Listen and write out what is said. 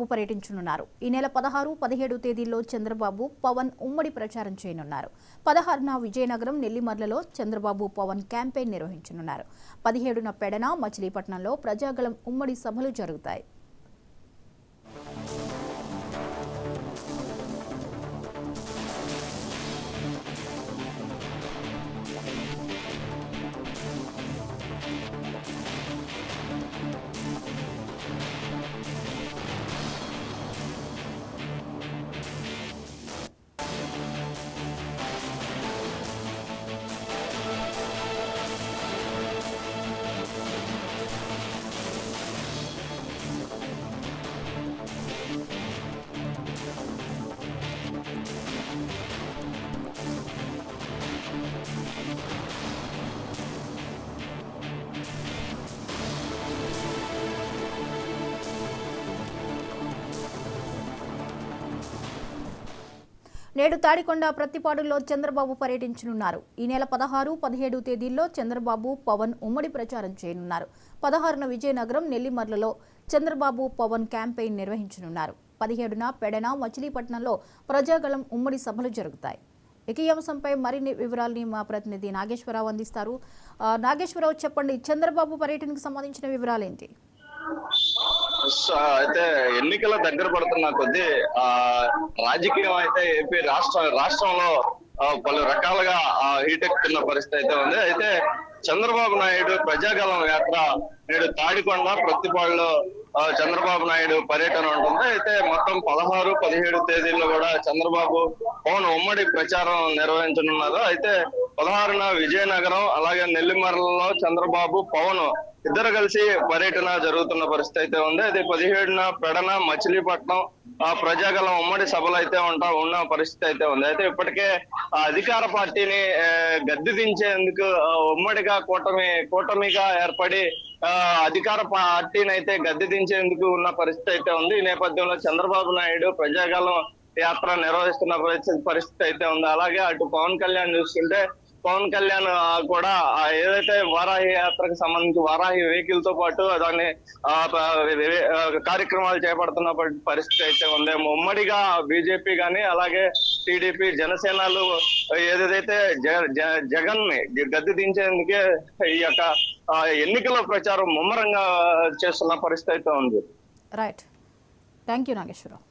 చంద్రబాబు పర్యటించనున్నారు. ఈ నెల 16, 17 తేదీల్లో చంద్రబాబు, పవన్ ఉమ్మడి ప్రచారం చేయనున్నారు. 16న విజయనగరం, నెల్లిమర్లలో చంద్రబాబు, పవన్ క్యాంపెయిన్ నిర్వహించనున్నారు. 17న పెడన, మచిలీపట్నంలో ప్రజాగళం ఉమ్మడి సభలు జరుగుతాయి. నేడు తాడికొండ, ప్రత్తిపాడులో చంద్రబాబు పర్యటించనున్నారు. ఈ నెల 16, 17 తేదీల్లో చంద్రబాబు, పవన్ ఉమ్మడి ప్రచారం చేయనున్నారు. 16న విజయనగరం, నెల్లిమర్లలో చంద్రబాబు, పవన్ క్యాంపెయిన్ నిర్వహించనున్నారు. 17న పెడన, మచిలీపట్నంలో ప్రజాగళం ఉమ్మడి సభలు జరుగుతాయి. ఇక ఈ అంశంపై మరిన్ని వివరాలని మా ప్రతినిధి నాగేశ్వరరావు అందిస్తారు. నాగేశ్వరరావు, చెప్పండి, చంద్రబాబు పర్యటనకు సంబంధించిన వివరాలేంటి? అయితే ఎన్నికల దగ్గర పడుతున్న కొద్దీ రాజకీయం అయితే ఏపీ రాష్ట్రంలో పలు రకాలుగా హీటెక్కుతున్న పరిస్థితి అయితే ఉంది. అయితే చంద్రబాబు నాయుడు ప్రజాగళం యాత్ర నేడు తాడికొండ, ప్రత్తిపాడులో చంద్రబాబు నాయుడు పర్యటన ఉంటుంది. అయితే మొత్తం 16, 17 తేదీల్లో కూడా చంద్రబాబు, పవన్ ఉమ్మడి ప్రచారం నిర్వహించనున్నారు. అయితే 16న విజయనగరం, అలాగే నెల్లిమర్లలో చంద్రబాబు, పవన్ ఇద్దరు కలిసి పర్యటన జరుగుతున్న పరిస్థితి అయితే ఉంది. అయితే 17న పెడన, మచిలీపట్నం ప్రజాగళం ఉమ్మడి సభలు అయితే ఉన్న పరిస్థితి అయితే ఉంది. అయితే ఇప్పటికే అధికార పార్టీని గద్దె దించేందుకు ఉమ్మడిగా కూటమిగా ఏర్పడి అధికార పార్టీని అయితే గద్దె దించేందుకు ఉన్న పరిస్థితి అయితే ఉంది. ఈ నేపథ్యంలో చంద్రబాబు నాయుడు ప్రజాగళం యాత్ర నిర్వహిస్తున్న పరిస్థితి అయితే ఉంది. అలాగే అటు పవన్ కళ్యాణ్ చూసుకుంటే, పవన్ కళ్యాణ్ కూడా ఏదైతే వారాహి యాత్రకు సంబంధించి వారాహి వెహికల్ తో పాటు దాన్ని కార్యక్రమాలు చేపడుతున్న పరిస్థితి అయితే ఉంది. ఉమ్మడిగా బీజేపీ గాని, అలాగే టీడీపీ, జనసేనలు ఏదైతే జగన్ ని గద్దె దించేందుకే ఈ యొక్క ఎన్నికల ప్రచారం ముమ్మరంగా చేస్తున్న పరిస్థితి అయితే ఉంది. Right, thank you Nageswararao.